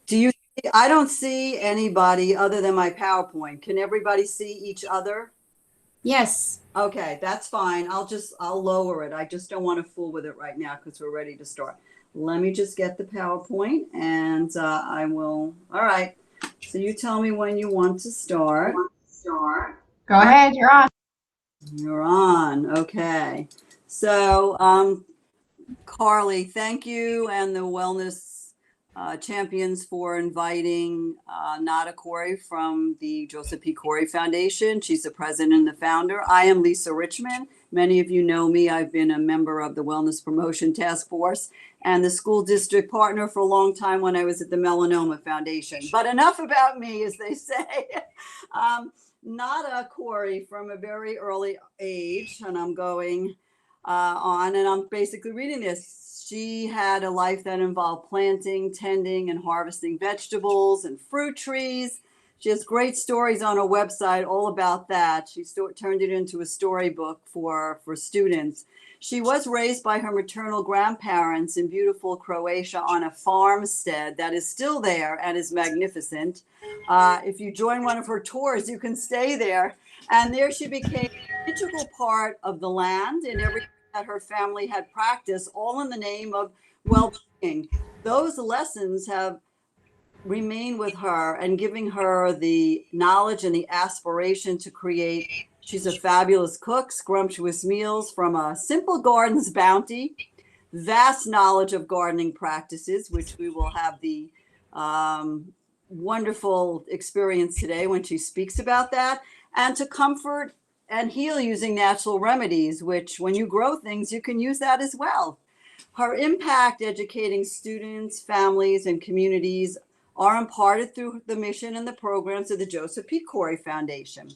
Do you, I don't see anybody other than my PowerPoint. Can everybody see each other? Yes. Okay, that's fine. I'll lower it. I just don't want to fool with it right now because we're ready to start. Let me just get the PowerPoint and I will, all right. So you tell me when you want to start. Go ahead, you're on. You're on. Okay. So, Carly, thank you and the Wellness Champions for inviting Nada Cory from the Joseph P. Cory Foundation. She's the president and the founder. I am Lisa Richmond. Many of you know me. I've been a member of the Wellness Promotion Task Force and the school district partner for a long time when I was at the Melanoma Foundation. But enough about me, as they say. Nada Cory, from a very early age, and I'm going on, and I'm basically reading this. She had a life that involved planting, tending, and harvesting vegetables and fruit trees. She has great stories on her website all about that. She turned it into a storybook for students. She was raised by her maternal grandparents in beautiful Croatia on a farmstead that is still there and is magnificent. If you join one of her tours, you can stay there. And there she became an integral part of the land and everything that her family had practiced, all in the name of well-being. Those lessons have remained with her and giving her the knowledge and the aspiration to create. She's a fabulous cook, scrumptious meals from a simple garden's bounty, vast knowledge of gardening practices, which we will have the wonderful experience today when she speaks about that, and to comfort and heal using natural remedies, which when you grow things, you can use that as well. Her impact educating students, families, and communities are imparted through the mission and the programs of the Joseph P. Cory Foundation.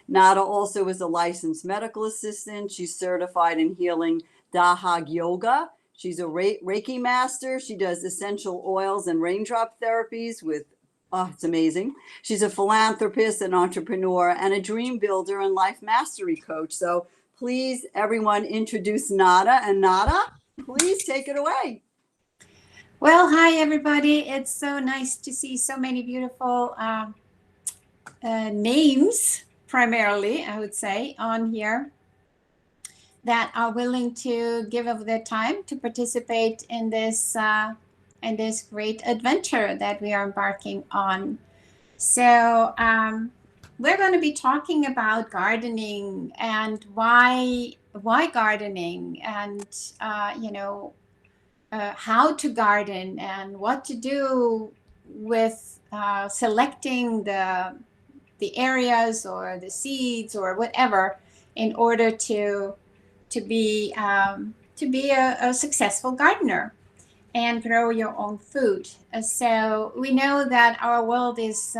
Nada also is a licensed medical assistant. She's certified in healing Dahag Yoga. She's a Reiki master. She does essential oils and raindrop therapies with, oh, it's amazing. She's a philanthropist, an entrepreneur, and a dream builder and life mastery coach. So please, everyone, introduce Nada. And Nada, please take it away. Well, hi, everybody. It's so nice to see so many beautiful names, primarily, I would say, on here that are willing to give of their time to participate in this great adventure that we are embarking on. So we're going to be talking about gardening and why gardening, and how to garden and what to do with selecting the areas or the seeds or whatever in order to be a successful gardener and grow your own food. So we know that our world is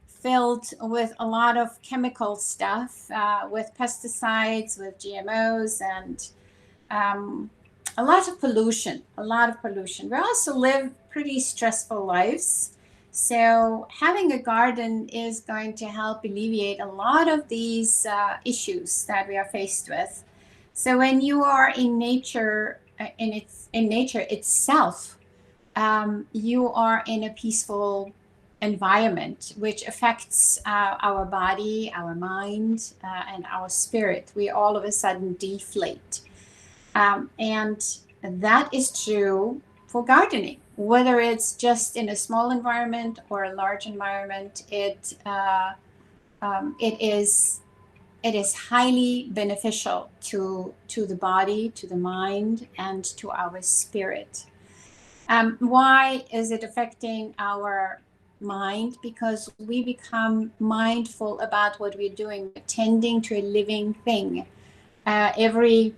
filled with a lot of chemical stuff, with pesticides, with GMOs, and a lot of pollution. We also live pretty stressful lives. So having a garden is going to help alleviate a lot of these issues that we are faced with. So when you are in nature, in nature itself, you are in a peaceful environment, which affects our body, our mind, and our spirit. We all of a sudden deflate. And that is true for gardening, whether it's just in a small environment or a large environment. It is highly beneficial to the body, to the mind, and to our spirit. Why is it affecting our mind? Because we become mindful about what we're doing. We're tending to a living thing. Every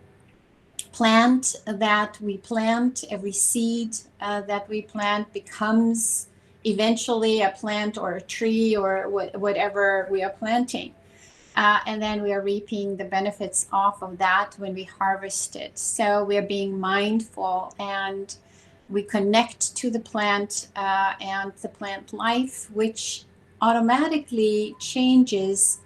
plant that we plant, every seed that we plant becomes eventually a plant or a tree or whatever we are planting. And then we are reaping the benefits off of that when we harvest it. So we are being mindful and we connect to the plant and the plant life, which automatically changes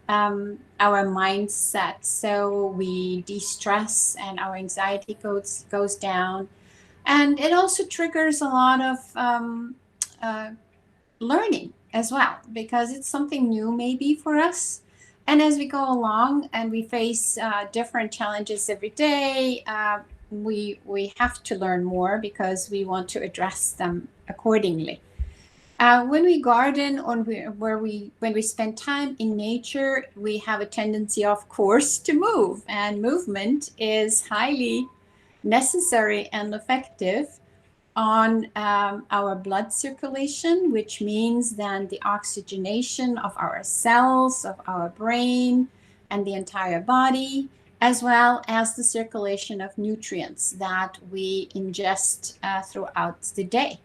our mindset. So we de-stress and our anxiety goes down. And it also triggers a lot of learning as well, because it's something new maybe for us. And as we go along and we face different challenges every day, we have to learn more because we want to address them accordingly. When we garden or when we spend time in nature, we have a tendency, of course, to move, and movement is highly necessary and effective on our blood circulation, which means then the oxygenation of our cells, of our brain, and the entire body, as well as the circulation of nutrients that we ingest throughout the day.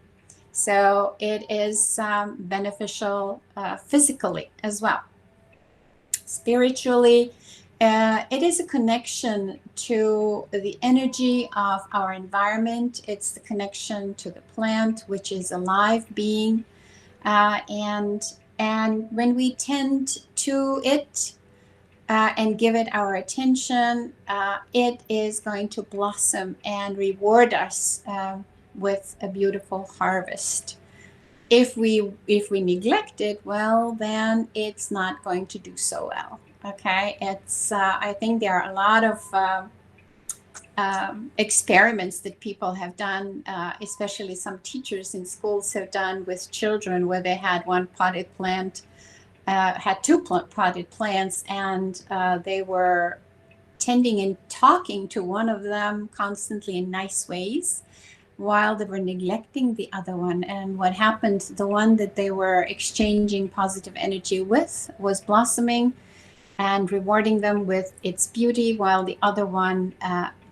So it is beneficial physically as well. Spiritually, it is a connection to the energy of our environment. It's the connection to the plant, which is a live being. And when we tend to it and give it our attention, it is going to blossom and reward us with a beautiful harvest. If we neglect it, well, then it's not going to do so well. Okay, it's I think there are a lot of experiments that people have done, especially some teachers in schools have done with children, where they had one potted plant, had two potted plants, and they were tending and talking to one of them constantly in nice ways, while they were neglecting the other one. And what happened, the one that they were exchanging positive energy with was blossoming and rewarding them with its beauty, while the other one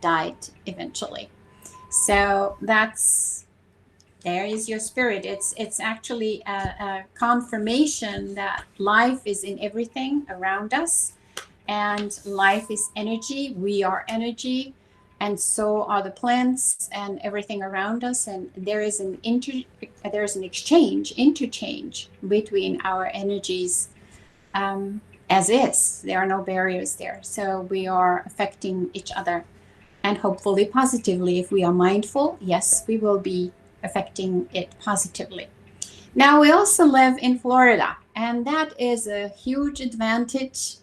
died eventually. So there is your spirit. It's actually a confirmation that life is in everything around us, and life is energy. We are energy, and so are the plants and everything around us. And there is an interchange between our energies, as is. There are no barriers there. So we are affecting each other, and hopefully positively. If we are mindful, yes, we will be affecting it positively. Now, we also live in Florida, and that is a huge advantage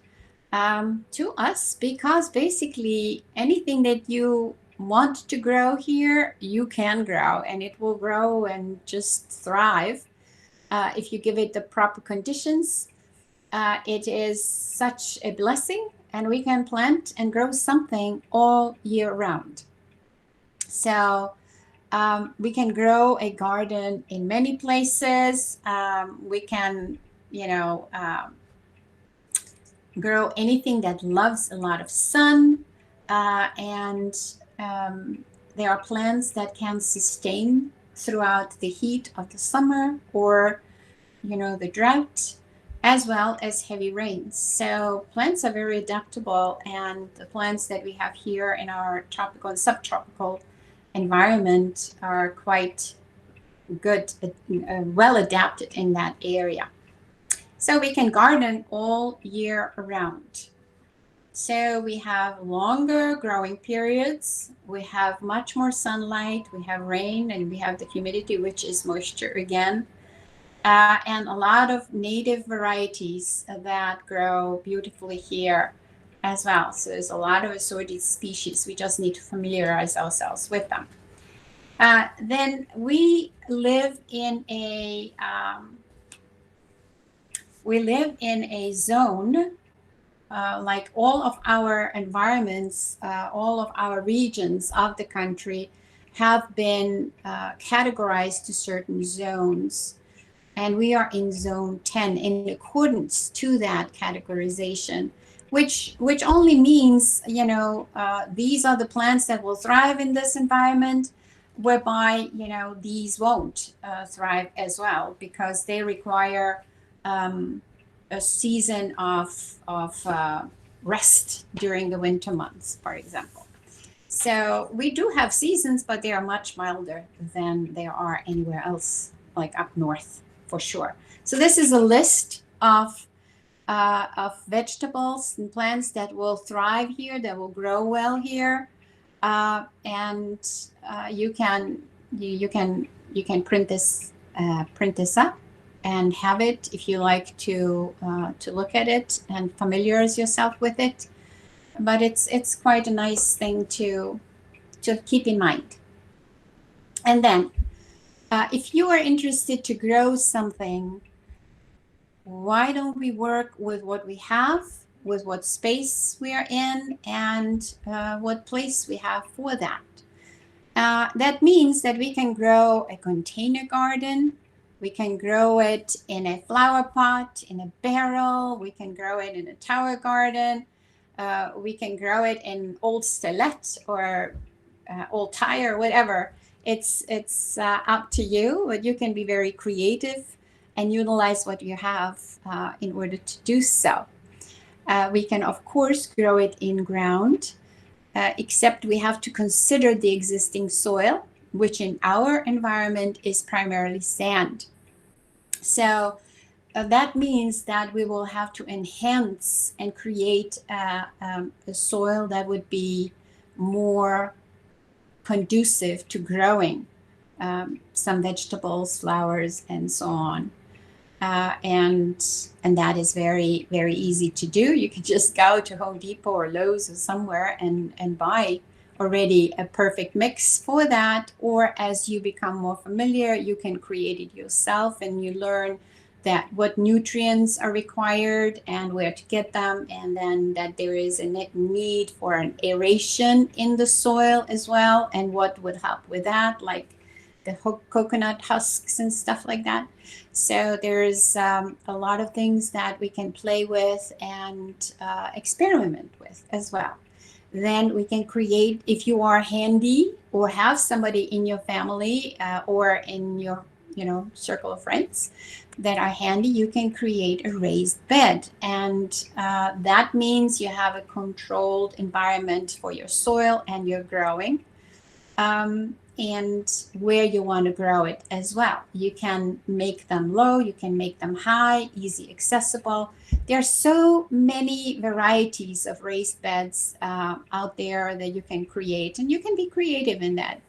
to us, because basically anything that you want to grow here, you can grow, and it will grow and just thrive if you give it the proper conditions. It is such a blessing, and we can plant and grow something all year round. So we can grow a garden in many places. We can, grow anything that loves a lot of sun, and there are plants that can sustain throughout the heat of the summer, or the drought, as well as heavy rains. So plants are very adaptable, and the plants that we have here in our tropical and subtropical environment are quite good, well adapted in that area. So we can garden all year round. So we have longer growing periods. We have much more sunlight. We have rain, and we have the humidity, which is moisture again. And a lot of native varieties that grow beautifully here as well. So there's a lot of assorted species. We just need to familiarize ourselves with them. Then we live in a zone, like all of our environments, all of our regions of the country have been categorized to certain zones. And we are in zone 10 in accordance to that categorization, which only means, these are the plants that will thrive in this environment, whereby, these won't thrive as well, because they require a season of rest during the winter months, for example. So we do have seasons, but they are much milder than they are anywhere else, like up north, for sure. So this is a list of vegetables and plants that will thrive here, that will grow well here, and you can print this print this up and have it if you like to look at it and familiarize yourself with it. But it's quite a nice thing to keep in mind. And then if you are interested to grow something, why don't we work with what we have, with what space we are in, and what place we have for that? That means that we can grow a container garden. We can grow it in a flower pot, in a barrel. We can grow it in a tower garden. We can grow it in old stilette or old tire, whatever. It's up to you, but you can be very creative and utilize what you have in order to do so. We can, of course, grow it in ground, except we have to consider the existing soil, which in our environment is primarily sand. So that means that we will have to enhance and create a soil that would be more conducive to growing some vegetables, flowers, and so on. And that is very, very easy to do. You can just go to Home Depot or Lowe's or somewhere and buy already a perfect mix for that. Or as you become more familiar, you can create it yourself, and you learn that what nutrients are required and where to get them, and then that there is a need for an aeration in the soil as well, and what would help with that, like the coconut husks and stuff like that. So there's a lot of things that we can play with and experiment with as well. Then we can create, if you are handy or have somebody in your family or in your circle of friends that are handy, you can create a raised bed. And that means you have a controlled environment for your soil and your growing. And where you want to grow it as well. You can make them low, you can make them high, easy accessible. There are so many varieties of raised beds out there that you can create, and you can be creative in that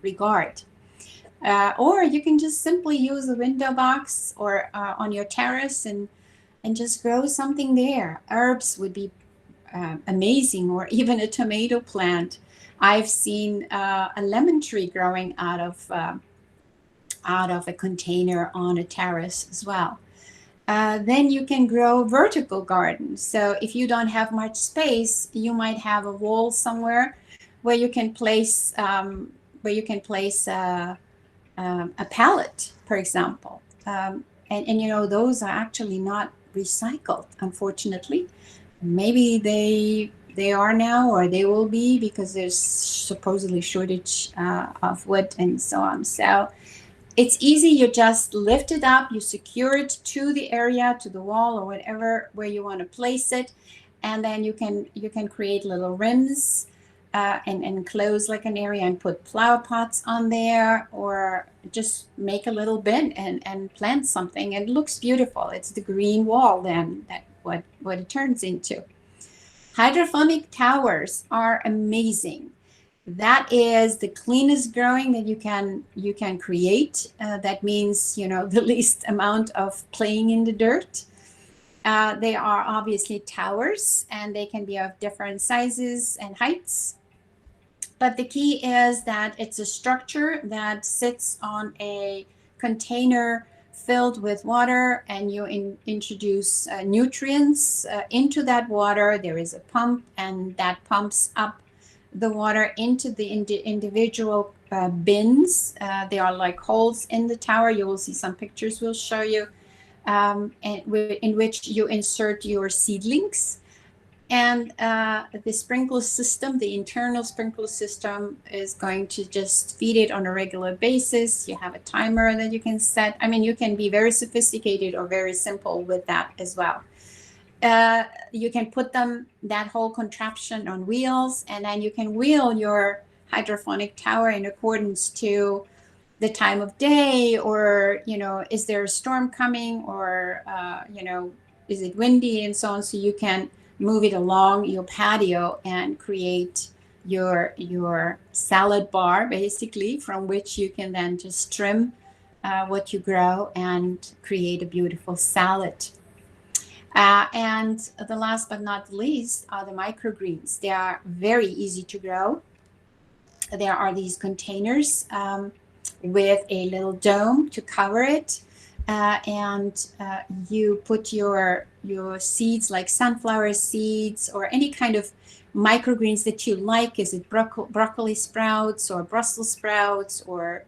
regard. Or you can just simply use a window box or on your terrace and just grow something there. Herbs would be amazing, or even a tomato plant. I've seen a lemon tree growing out of a container on a terrace as well. Then you can grow vertical gardens. So if you don't have much space, you might have a wall somewhere where you can place a pallet, for example. And those are actually not recycled, unfortunately. Maybe they are now, or they will be, because there's supposedly shortage of wood and so on. So it's easy. You just lift it up, you secure it to the area, to the wall or whatever where you want to place it, and then you can create little rims and enclose like an area and put flower pots on there, or just make a little bin and plant something. It looks beautiful. It's the green wall then, that what it turns into. Hydroponic towers are amazing. That is the cleanest growing that you can create. That means the least amount of playing in the dirt. They are obviously towers, and they can be of different sizes and heights. But the key is that it's a structure that sits on a container filled with water, and you introduce nutrients into that water. There is a pump, and that pumps up the water into the individual bins. They are like holes in the tower. You will see some pictures we'll show you, in which you insert your seedlings. And the sprinkler system, the internal sprinkler system, is going to just feed it on a regular basis. You have a timer that you can set. I mean, you can be very sophisticated or very simple with that as well. You can put that whole contraption on wheels, and then you can wheel your hydroponic tower in accordance to the time of day, or is there a storm coming, or is it windy, and so on. So you can move it along your patio and create your salad bar, basically, from which you can then just trim what you grow and create a beautiful salad. And the last but not least are the microgreens. They are very easy to grow. There are these containers with a little dome to cover it. And you put your seeds, like sunflower seeds or any kind of microgreens that you like. Is it broccoli sprouts or Brussels sprouts or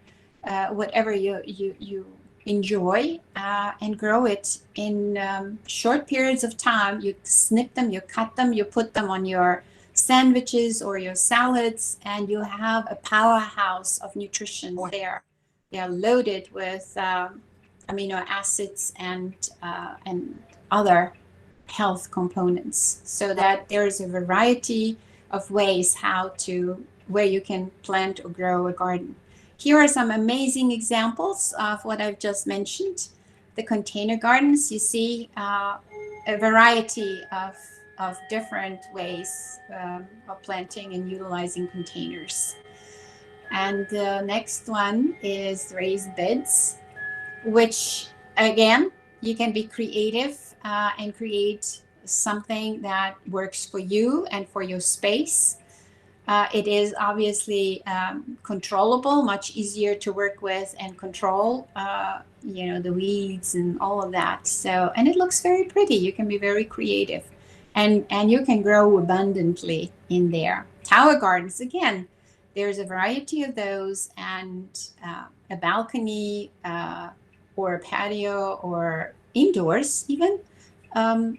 whatever you enjoy, and grow it in short periods of time. You snip them, you cut them, you put them on your sandwiches or your salads, and you have a powerhouse of nutrition there. They are loaded with amino acids and other health components, so that there is a variety of ways where you can plant or grow a garden. Here are some amazing examples of what I've just mentioned. The container gardens, you see a variety of different ways of planting and utilizing containers. And the next one is raised beds, which again, you can be creative and create something that works for you and for your space. It is obviously controllable, much easier to work with and control, the weeds and all of that. So, and it looks very pretty. You can be very creative, and you can grow abundantly in there. Tower gardens, again, there's a variety of those, and a balcony or a patio or indoors even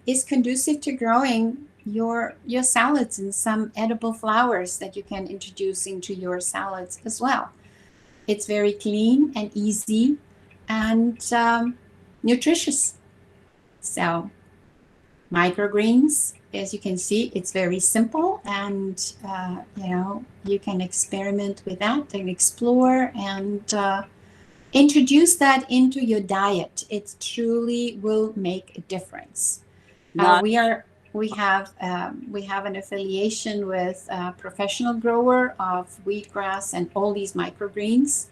is conducive to growing your salads and some edible flowers that you can introduce into your salads as well. It's very clean and easy and nutritious. So microgreens, as you can see, it's very simple, and you can experiment with that and explore and introduce that into your diet. It truly will make a difference. We have an affiliation with a professional grower of wheatgrass and all these microgreens,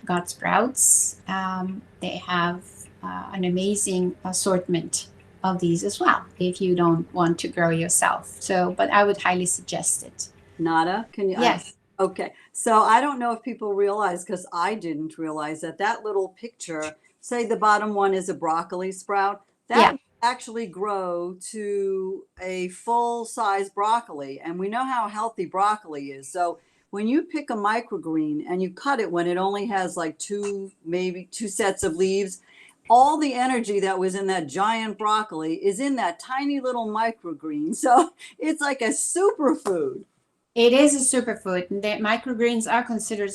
God Sprouts. They have an amazing assortment of these as well, if you don't want to grow yourself. So, but I would highly suggest it. Nada, can you? Yes. Okay. So I don't know if people realize, because I didn't realize that little picture, say the bottom one is a broccoli sprout, that would actually grow to a full-size broccoli. And we know how healthy broccoli is. So when you pick a microgreen and you cut it when it only has like maybe two sets of leaves, all the energy that was in that giant broccoli is in that tiny little microgreen. So it's like a superfood. It is a superfood. And the microgreens are considered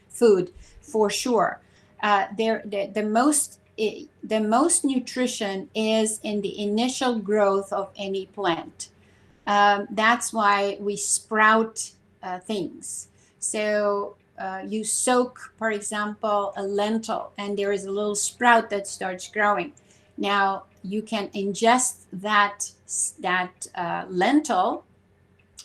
food for sure. The most nutrition is in the initial growth of any plant. That's why we sprout things. So you soak, for example, a lentil, and there is a little sprout that starts growing. Now you can ingest that lentil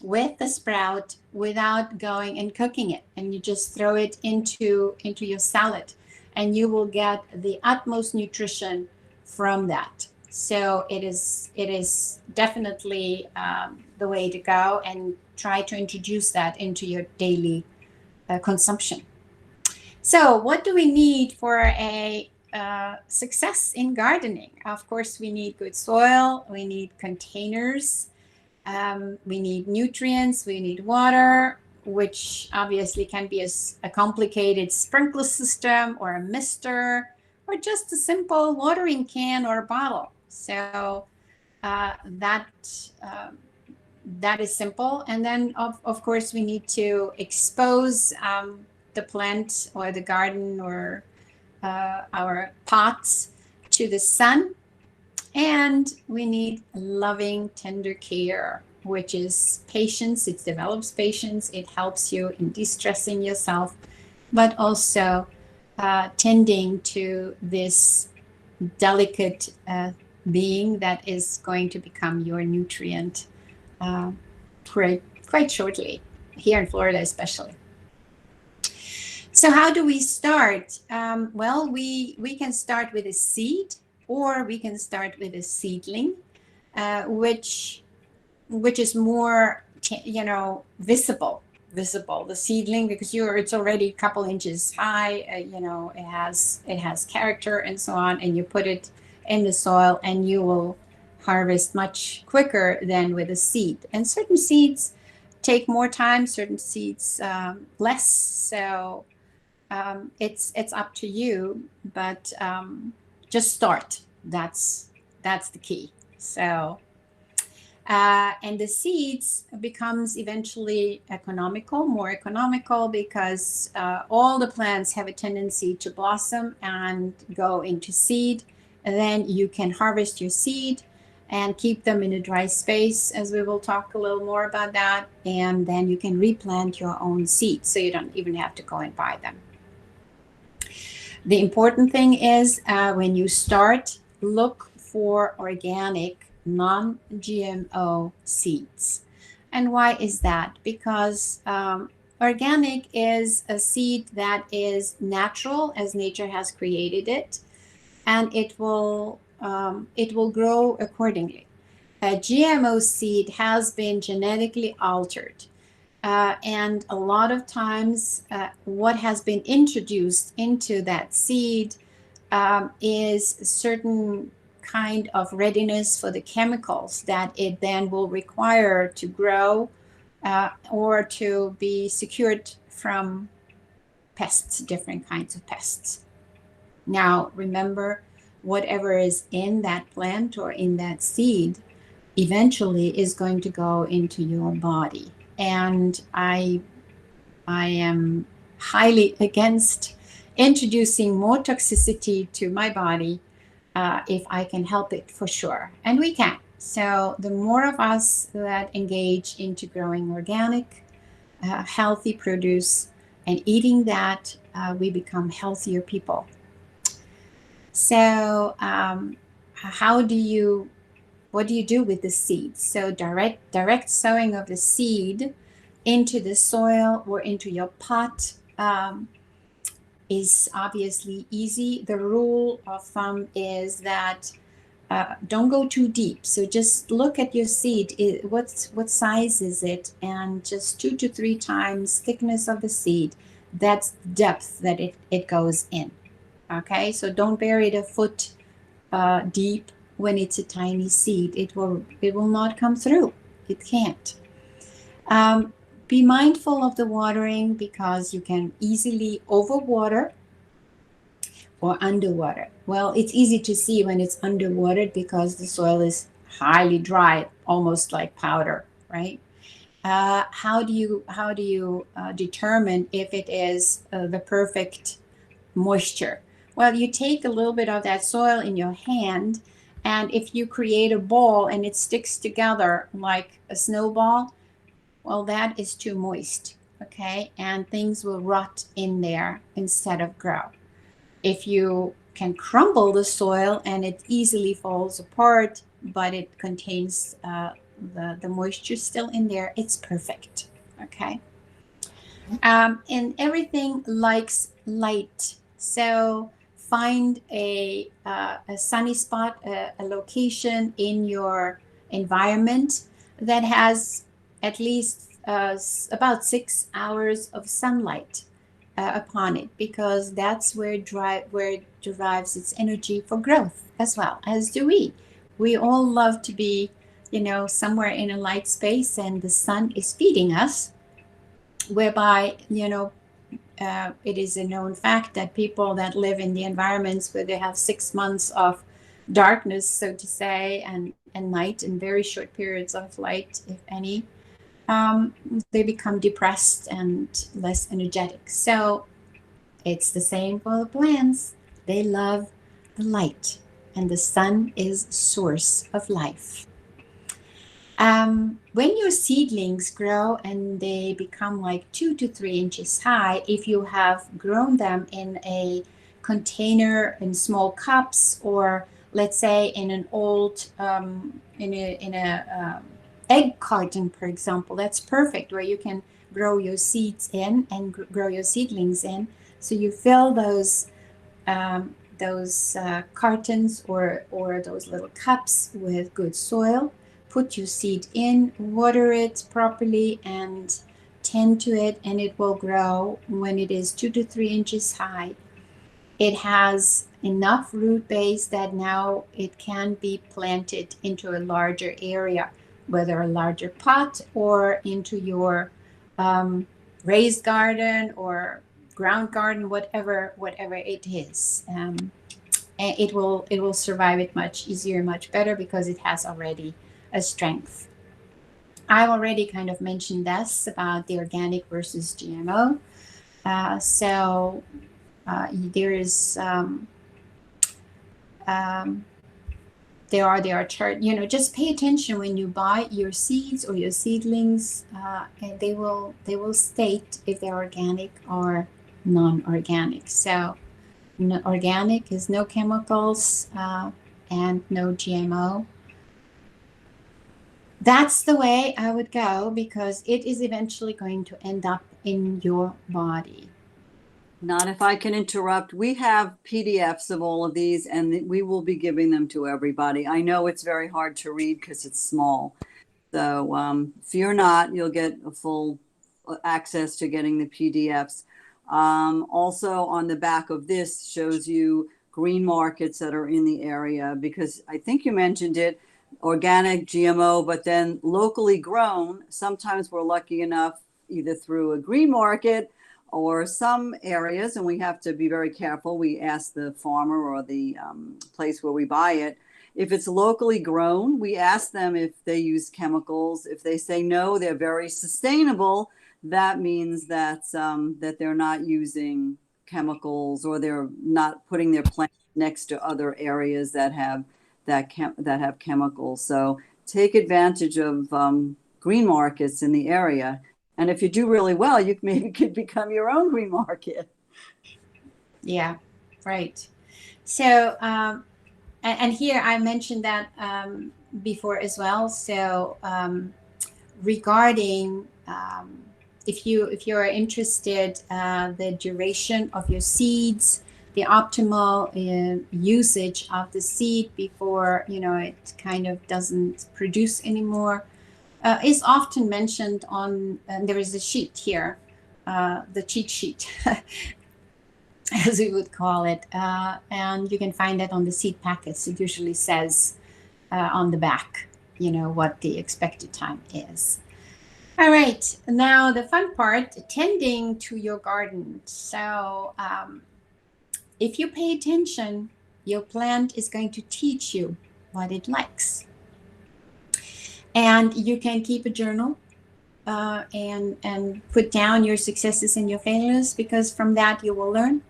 with the sprout without going and cooking it, and you just throw it into your salad, and you will get the utmost nutrition from that. So it is definitely the way to go, and try to introduce that into your daily consumption. So what do we need for a success in gardening? Of course, we need good soil, we need containers, we need nutrients, we need water, which obviously can be a complicated sprinkler system or a mister, or just a simple watering can or a bottle. So that is simple. And then of course we need to expose the plant or the garden or our pots to the sun. And we need loving, tender care, which is patience. It develops patience. It helps you in de-stressing yourself, but also tending to this delicate being that is going to become your nutrient quite shortly, here in Florida especially. So how do we start? Well, we can start with a seed, or we can start with a seedling, which is more, visible, the seedling, because it's already a couple inches high. It has character and so on, and you put it in the soil and you will harvest much quicker than with a seed. And certain seeds take more time, certain seeds less. So it's up to you, but just start. That's the key. So and the seeds becomes eventually more economical, because all the plants have a tendency to blossom and go into seed. And then you can harvest your seed and keep them in a dry space, as we will talk a little more about that. And then you can replant your own seeds, so you don't even have to go and buy them. The important thing is, when you start, look for organic, non-GMO seeds. And why is that? Because organic is a seed that is natural, as nature has created it, and it will grow accordingly. A GMO seed has been genetically altered. And a lot of times, what has been introduced into that seed is a certain kind of readiness for the chemicals that it then will require to grow, or to be secured from pests, different kinds of pests. Now, remember, whatever is in that plant or in that seed eventually is going to go into your body. And I am highly against introducing more toxicity to my body, if I can help it, for sure. And we can. So the more of us that engage into growing organic, healthy produce and eating that, we become healthier people. So what do you do with the seeds? So direct sowing of the seed into the soil or into your pot is obviously easy. The rule of thumb is that don't go too deep. So just look at your seed. What size is it? And just 2 to 3 times thickness of the seed. That's depth that it goes in. Okay, so don't bury it a foot deep when it's a tiny seed. It will not come through. It can't. Be mindful of the watering, because you can easily overwater or underwater. Well, it's easy to see when it's underwatered because the soil is highly dry, almost like powder, right? How do you determine if it is the perfect moisture? Well, you take a little bit of that soil in your hand, and if you create a ball and it sticks together like a snowball, well, that is too moist, okay? And things will rot in there instead of grow. If you can crumble the soil and it easily falls apart, but it contains the moisture still in there, it's perfect, okay? And everything likes light. So find a sunny spot, a location in your environment that has at least about 6 hours of sunlight upon it, because that's where it derives its energy for growth, as well as do we. We all love to be, somewhere in a light space, and the sun is feeding us, whereby, it is a known fact that people that live in the environments where they have 6 months of darkness, so to say, and night, and very short periods of light, if any, they become depressed and less energetic. So it's the same for the plants. They love the light, and the sun is source of life. When your seedlings grow and they become like 2 to 3 inches high, if you have grown them in a container, in small cups, or let's say in an old egg carton, for example, that's perfect, where you can grow your seeds in and grow your seedlings in. So you fill those cartons or those little cups with good soil, put your seed in, water it properly, and tend to it, and it will grow. When it is 2 to 3 inches high, it has enough root base that now it can be planted into a larger area, whether a larger pot or into your raised garden or ground garden, whatever it is. And it will survive it much easier, much better, because it has already a strength. I've already kind of mentioned this about the organic versus GMO. So there is there are chart. Just pay attention when you buy your seeds or your seedlings, and they will state if they're organic or non-organic. So organic is no chemicals and no GMO. That's the way I would go, because it is eventually going to end up in your body. Not if I can interrupt. We have PDFs of all of these, and we will be giving them to everybody. I know it's very hard to read because it's small. So fear not, you'll get a full access to getting the PDFs. Also on the back of this shows you green markets that are in the area, because I think you mentioned it, organic, GMO, but then locally grown. Sometimes we're lucky enough, either through a green market or some areas, and we have to be very careful. We ask the farmer or the place where we buy it. If it's locally grown, we ask them if they use chemicals. If they say no, they're very sustainable, that means that that they're not using chemicals, or they're not putting their plants next to other areas that have chemicals. So take advantage of green markets in the area. And if you do really well, you maybe could become your own green market. Yeah, right. So, and here I mentioned that before as well. So, regarding if you are interested, the duration of your seeds, the optimal usage of the seed before it kind of doesn't produce anymore, is often mentioned on. There is a sheet here, the cheat sheet, as we would call it, and you can find that on the seed packets. It usually says on the back, what the expected time is. All right, now the fun part, tending to your garden. So if you pay attention, your plant is going to teach you what it likes. And you can keep a journal and put down your successes and your failures, because from that you will learn.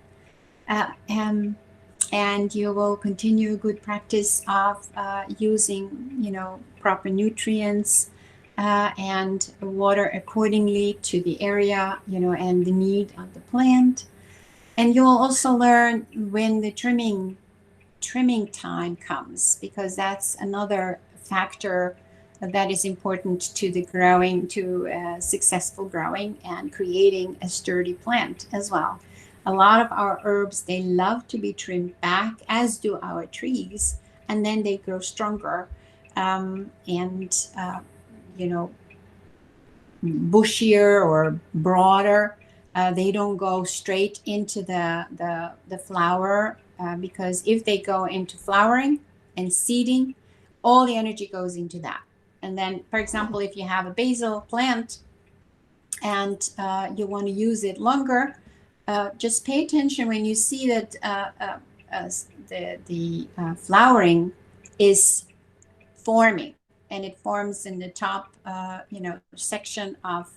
And you will continue good practice of using, proper nutrients and water accordingly to the area, and the need of the plant. And you will also learn when the trimming time comes, because that's another factor that is important to the growing, to successful growing and creating a sturdy plant as well. A lot of our herbs, they love to be trimmed back, as do our trees, and then they grow stronger and bushier or broader. They don't go straight into the flower, because if they go into flowering and seeding, all the energy goes into that. And then, for example, if you have a basil plant and you want to use it longer, just pay attention when you see that the flowering is forming, and it forms in the top section of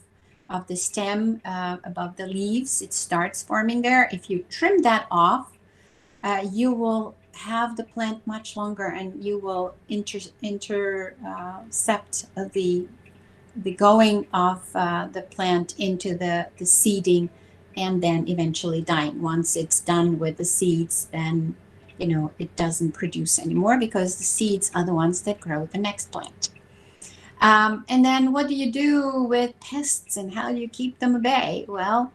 the stem above the leaves. It starts forming there. If you trim that off, you will have the plant much longer, and you will intercept the going of the plant into the seeding, and then eventually dying. Once it's done with the seeds, then it doesn't produce anymore, because the seeds are the ones that grow the next plant. And then what do you do with pests, and how do you keep them at bay? Well,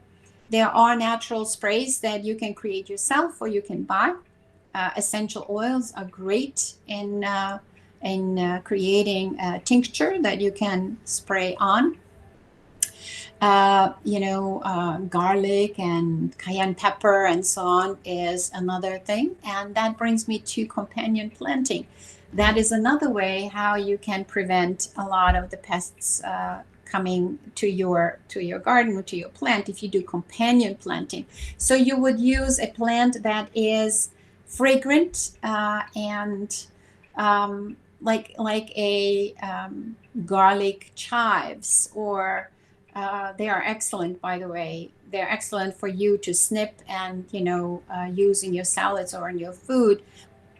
There are natural sprays that you can create yourself or you can buy. Essential oils are great in creating a tincture that you can spray on. Garlic and cayenne pepper and so on is another thing. And that brings me to companion planting. That is another way how you can prevent a lot of the pests coming to your garden or to your plant if you do companion planting. So you would use a plant that is fragrant and like a garlic chives, or they are excellent, by the way. They're excellent for you to snip and use in your salads or in your food.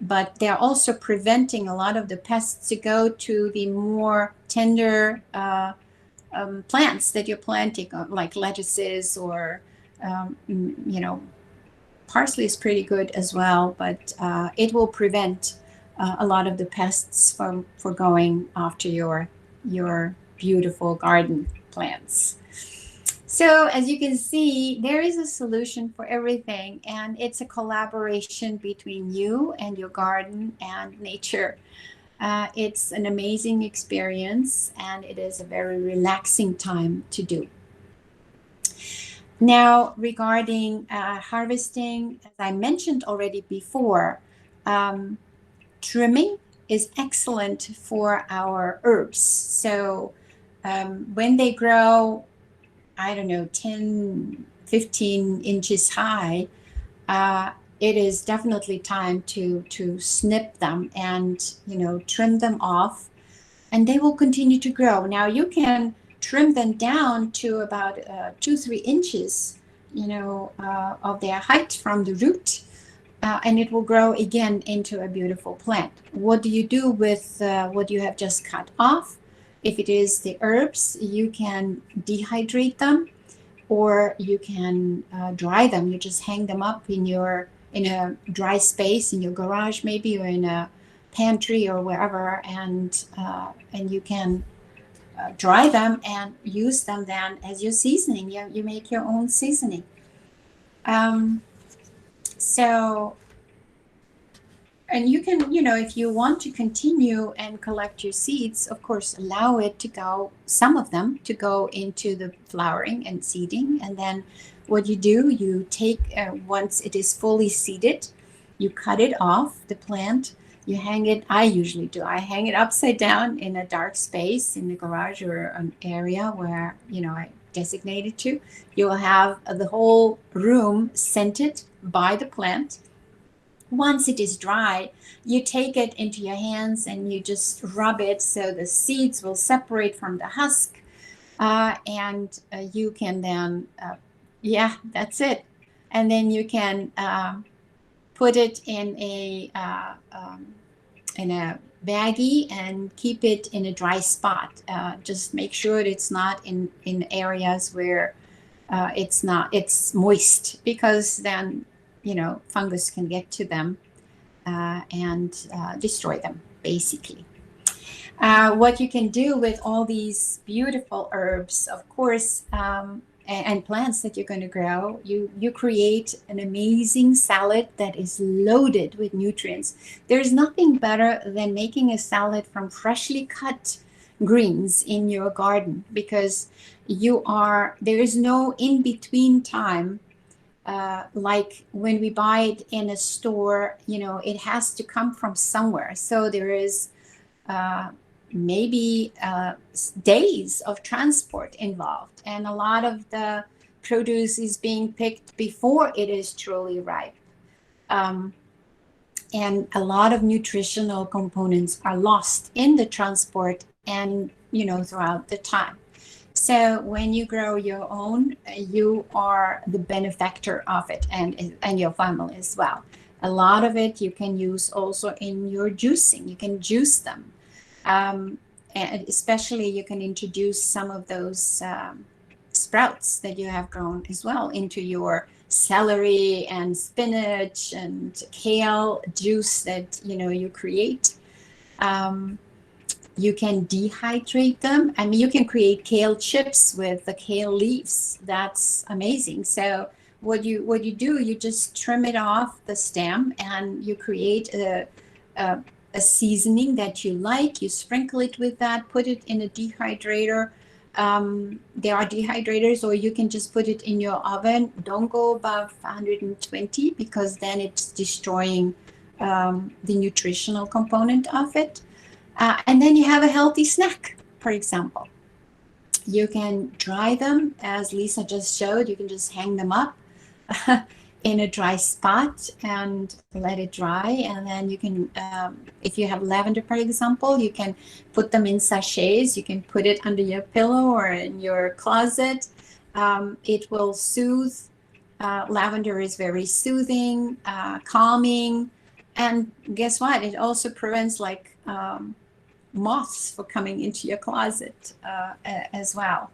But they're also preventing a lot of the pests to go to the more tender plants that you're planting, like lettuces or parsley is pretty good as well. But it will prevent a lot of the pests for going after your beautiful garden plants. So as you can see, there is a solution for everything, and it's a collaboration between you and your garden and nature. It's an amazing experience, and it is a very relaxing time to do. Now, regarding harvesting, as I mentioned already before, trimming is excellent for our herbs. So when they grow, I don't know, 10, 15 inches high, it is definitely time to snip them and, trim them off, and they will continue to grow. Now you can trim them down to about 2-3 inches, of their height from the root, and it will grow again into a beautiful plant. What do you do with what you have just cut off? If it is the herbs, you can dehydrate them, or you can dry them. You just hang them up in a dry space in your garage, maybe, or in a pantry or wherever, and you can dry them and use them then as your seasoning. You make your own seasoning. And you can, if you want to continue and collect your seeds, of course, allow it to go, some of them to go into the flowering and seeding. And then what you do, you take, once it is fully seeded, you cut it off, the plant, you hang it, I usually do, I hang it upside down in a dark space in the garage or an area where, I designated to. You will have the whole room scented by the plant. Once it is dry, you take it into your hands and you just rub it so the seeds will separate from the husk. And you can then, that's it. And then you can put it in a baggie and keep it in a dry spot. Just make sure it's not in areas where it's moist, because then fungus can get to them and destroy them, basically. What you can do with all these beautiful herbs, of course, and plants that you're going to grow, you create an amazing salad that is loaded with nutrients. There's nothing better than making a salad from freshly cut greens in your garden, because there is no in-between time. Like when we buy it in a store, it has to come from somewhere. So there is maybe days of transport involved, and a lot of the produce is being picked before it is truly ripe. And a lot of nutritional components are lost in the transport and, throughout the time. So when you grow your own, you are the benefactor of it, and your family as well. A lot of it you can use also in your juicing. You can juice them. And especially you can introduce some of those sprouts that you have grown as well into your celery and spinach and kale juice that you create. You can dehydrate them. I mean, you can create kale chips with the kale leaves. That's amazing. So what you do, you just trim it off the stem and you create a, a seasoning that you like. You sprinkle it with that, put it in a dehydrator. There are dehydrators, or you can just put it in your oven. Don't go above 120 because then it's destroying the nutritional component of it. And then you have a healthy snack, for example. You can dry them, as Lisa just showed. You can just hang them up in a dry spot and let it dry. And then you can, if you have lavender, for example, you can put them in sachets. You can put it under your pillow or in your closet. It will soothe. Lavender is very soothing, calming. And guess what? It also prevents like moths for coming into your closet as well.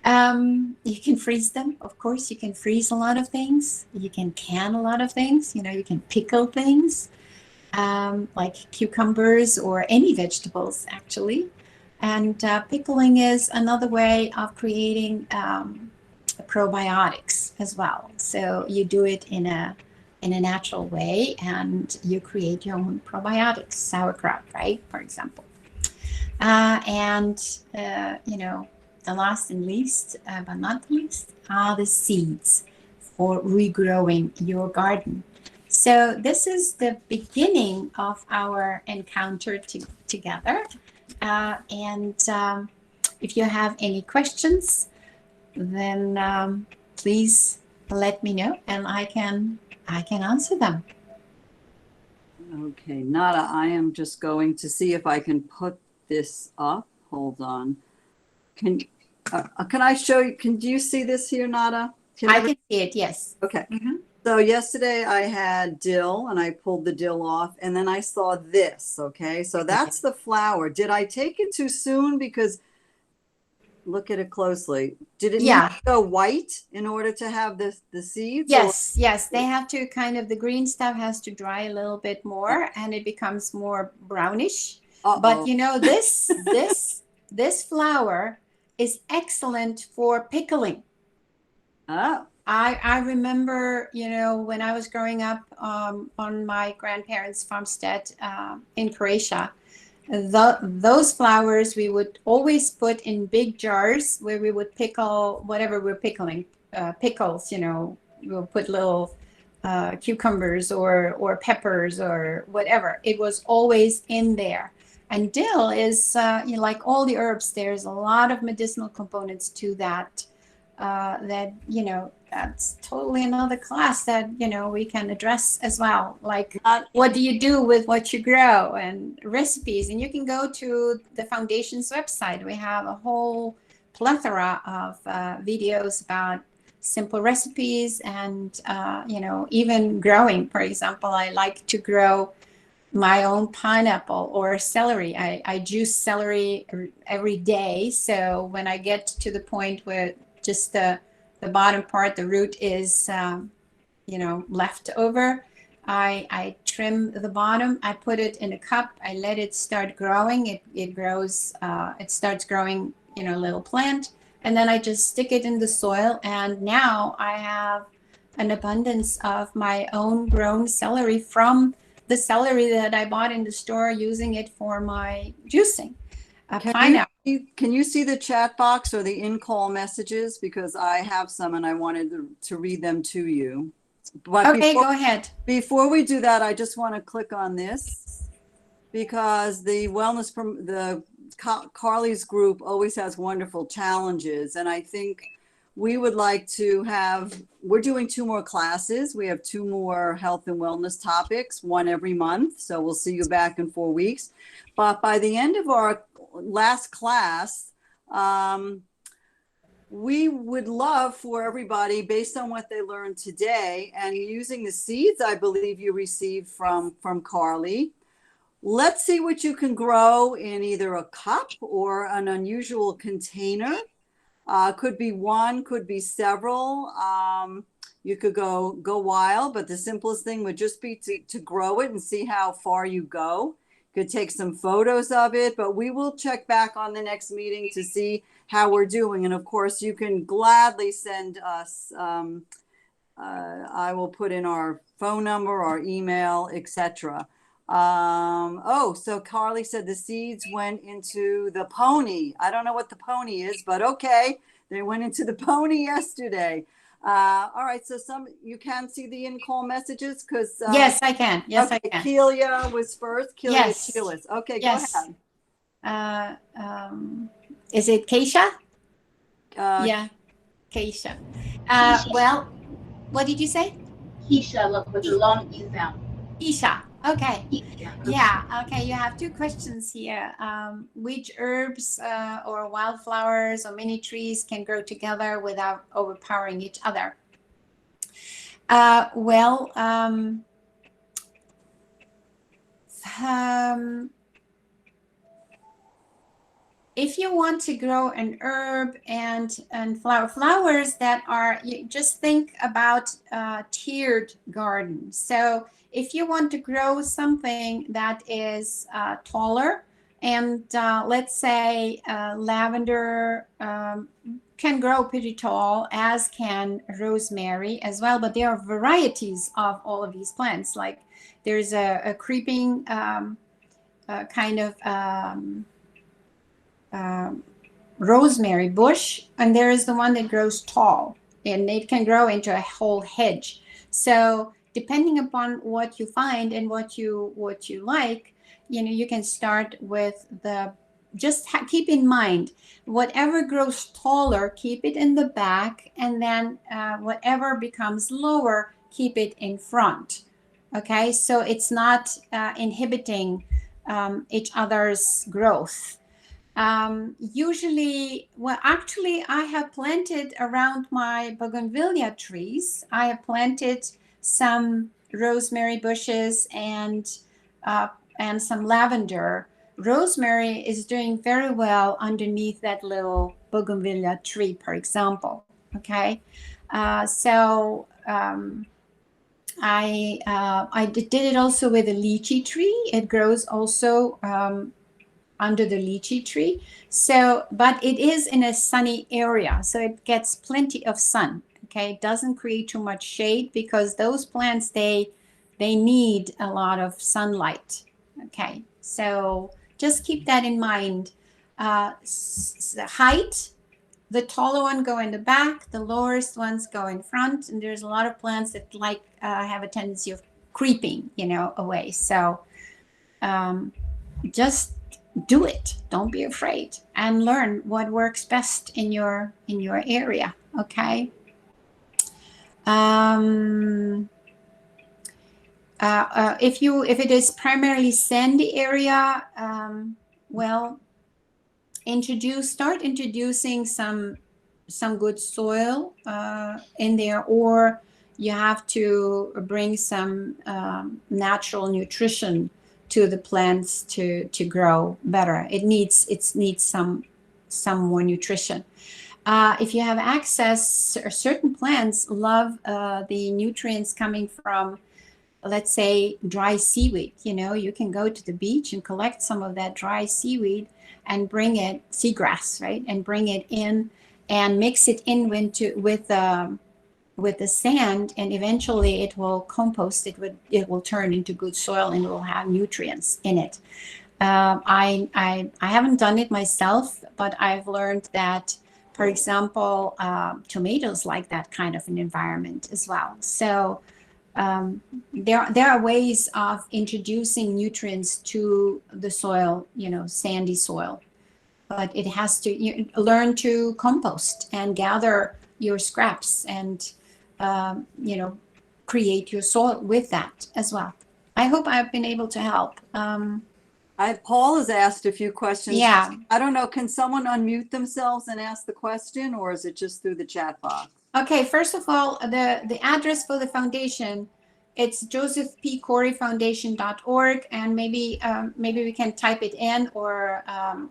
You can freeze them, of course. You can freeze a lot of things. You can can a lot of things. You know, you can pickle things like cucumbers or any vegetables, actually. And pickling is another way of creating probiotics as well. So you do it in a natural way, and you create your own probiotics, sauerkraut, right, for example. And you know, the last and least, but not least, are the seeds for regrowing your garden. So this is the beginning of our encounter together. And if you have any questions, then please let me know, and I can answer them. Okay, Nada, I am just going to see if I can put this up. Hold on. Can I show you? Do you see this here, Nada? I can see it, yes. Okay. So yesterday I had dill and I pulled the dill off, and then I saw this. Okay, so that's the flower. Did I take it too soon? Because look at it closely. Did it need to go white in order to have the seeds? Yes, yes. They have to kind of, the green stuff has to dry a little bit more and it becomes more brownish. But you know, this flower is excellent for pickling. Oh. I remember, you know, when I was growing up on my grandparents' farmstead in Croatia, those flowers we would always put in big jars where we would pickle whatever we're pickling, pickles, you know, we'll put little cucumbers or peppers or whatever. It was always in there. And dill is, you know, like all the herbs, there's a lot of medicinal components to that, that, you know, that's totally another class that, you know, we can address as well. Like, what do you do with what you grow and recipes? And you can go to the foundation's website. We have a whole plethora of videos about simple recipes and, you know, even growing. For example, I like to grow my own pineapple or celery. I juice celery every day. So when I get to the point where just the bottom part, the root is, you know, left over, I trim the bottom. I put it in a cup. I let it start growing. It grows. It starts growing, you know, a little plant, and then I just stick it in the soil. And now I have an abundance of my own grown celery from the celery that I bought in the store, using it for my juicing. Pineapple. Can you see the chat box or the in-call messages? Because I have some and I wanted to read them to you. But okay, go ahead. Before we do that, I just want to click on this because the wellness from the Carly's group always has wonderful challenges. And I think we would like to have, we're doing 2 more classes. We have 2 more health and wellness topics, 1 every month. So we'll see you back in 4 weeks. But by the end of our last class, we would love for everybody, based on what they learned today and using the seeds I believe you received from Carly, let's see what you can grow in either a cup or an unusual container. Could be 1, could be several. You could go wild, but the simplest thing would just be to grow it and see how far you go. could take some photos of it, but we will check back on the next meeting to see how we're doing. And of course, you can gladly send us, I will put in our phone number, our email, etc. Oh, so Carly said the seeds went into the pony. I don't know what the pony is, but okay. They went into the pony yesterday. All right, so you can see the in-call messages because Yes, I can. Yes, okay, I can. Kelia was first. Kelia Yes. Chielis. Okay, Yes. go ahead. Is it Keisha? Yeah, Keisha. Keisha. Well, what did you say? Keisha, look, with the long E sound. Keisha. Okay. Keisha. Yeah. Okay. You have two questions here. Which herbs or wildflowers or mini trees can grow together without overpowering each other? Well, if you want to grow an herb and flowers that are, you just think about tiered garden. So if you want to grow something that is taller, and let's say lavender can grow pretty tall, as can rosemary as well, but there are varieties of all of these plants. Like there's a creeping kind of rosemary bush, and there is the one that grows tall, and it can grow into a whole hedge. So depending upon what you find and what you like, you can start with the, just keep in mind, whatever grows taller, keep it in the back, and then whatever becomes lower, keep it in front. Okay, so it's not inhibiting each other's growth. Usually, well, actually, I have planted around my bougainvillea trees. I have planted some rosemary bushes and some lavender. Rosemary is doing very well underneath that little bougainvillea tree, for example. Okay, so I did it also with a lychee tree. It grows also under the lychee tree. So, but it is in a sunny area, so it gets plenty of sun. Okay, it doesn't create too much shade because those plants, they need a lot of sunlight. Okay, so just keep that in mind. The height, the taller one go in the back, the lowest ones go in front, and there's a lot of plants that have a tendency of creeping, away. So just do it. Don't be afraid, and learn what works best in your area. Okay. If it is primarily sandy area, well, start introducing some good soil in there, or you have to bring some natural nutrition to the plants to grow better. It needs some more nutrition. If you have access, certain plants love the nutrients coming from, let's say, dry seaweed. You can go to the beach and collect some of that dry seaweed and bring it, seagrass, right? And bring it in and mix it in with the sand, and eventually it will compost. It will turn into good soil, and it will have nutrients in it. I haven't done it myself, but I've learned that, for example, tomatoes like that kind of an environment as well. So there are ways of introducing nutrients to the soil, sandy soil, but it has to learn to compost and gather your scraps and create your soil with that as well. I hope I've been able to help. Paul has asked a few questions. Yeah. I don't know. Can someone unmute themselves and ask the question, or is it just through the chat box? Okay. First of all, the address for the foundation, it's josephpcoryfoundation.org, and maybe we can type it in, or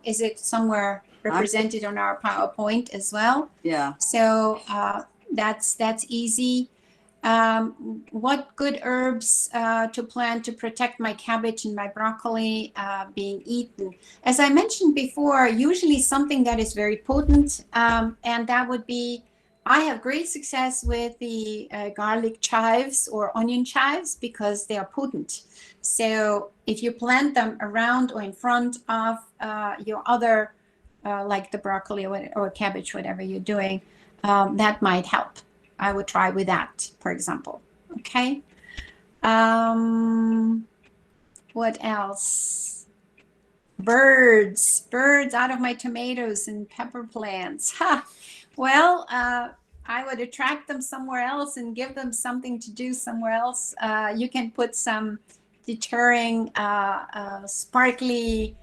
is it somewhere represented on our PowerPoint as well? Yeah. So that's easy. What good herbs to plant to protect my cabbage and my broccoli being eaten? As I mentioned before, usually something that is very potent, and that would be, I have great success with the garlic chives or onion chives because they are potent. So if you plant them around or in front of your other, like the broccoli or cabbage, whatever you're doing, that might help. I would try with that, for example. Okay. What else? Birds out of my tomatoes and pepper plants. Ha! Well, I would attract them somewhere else and give them something to do somewhere else. You can put some deterring, sparkly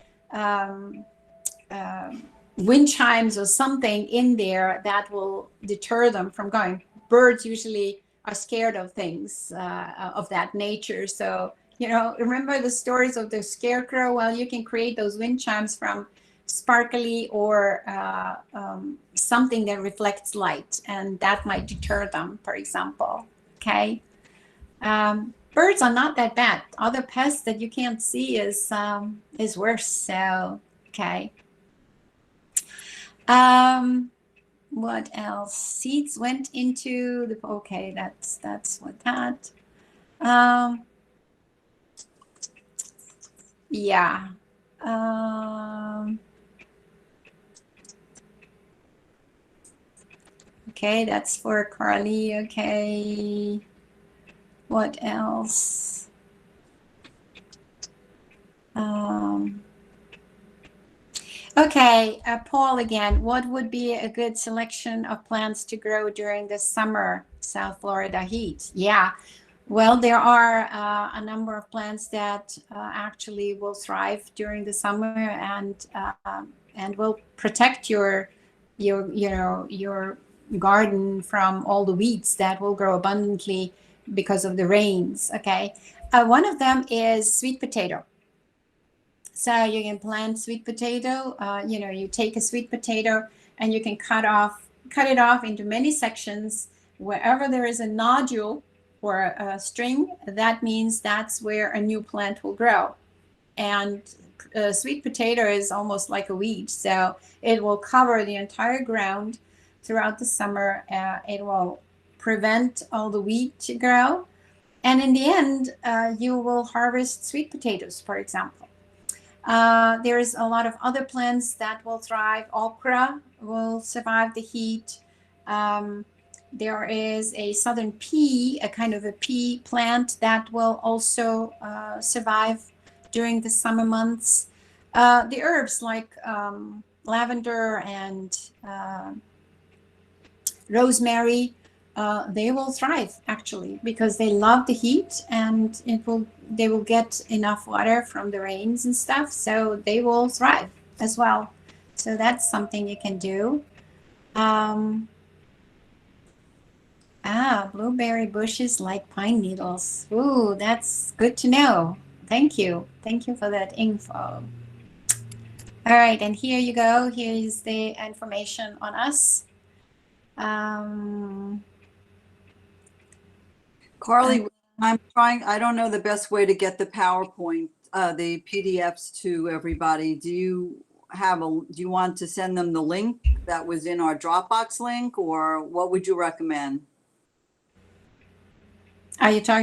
wind chimes or something in there that will deter them from going. Birds usually are scared of things of that nature. So, remember the stories of the scarecrow? Well, you can create those wind chimes from sparkly or something that reflects light, and that might deter them, for example. Okay. Birds are not that bad. Other pests that you can't see is worse. So, okay. What else? Seeds went into the, okay, that's what that. Yeah. Okay, that's for Carly. Okay. What else? Okay, Paul again. What would be a good selection of plants to grow during the summer South Florida heat? Yeah, well, there are a number of plants that actually will thrive during the summer and will protect your garden from all the weeds that will grow abundantly because of the rains. Okay, one of them is sweet potato. So you can plant sweet potato. You take a sweet potato and you can cut it off into many sections. Wherever there is a nodule or a string, that means that's where a new plant will grow. And sweet potato is almost like a weed, so it will cover the entire ground throughout the summer. It will prevent all the weed to grow, and in the end, you will harvest sweet potatoes, for example. There's a lot of other plants that will thrive. Okra will survive the heat. There is a southern pea, a kind of a pea plant that will also survive during the summer months. The herbs like lavender and rosemary, they will thrive actually because they love the heat, and they will get enough water from the rains and stuff, so they will thrive as well. So that's something you can do. Blueberry bushes like pine needles. Ooh, that's good to know. Thank you for that info. All right, and here you go. Here is the information on us. Carly, I'm trying, I don't know the best way to get the PowerPoint, the PDFs to everybody. Do you want to send them the link that was in our Dropbox link, or what would you recommend? Are you talking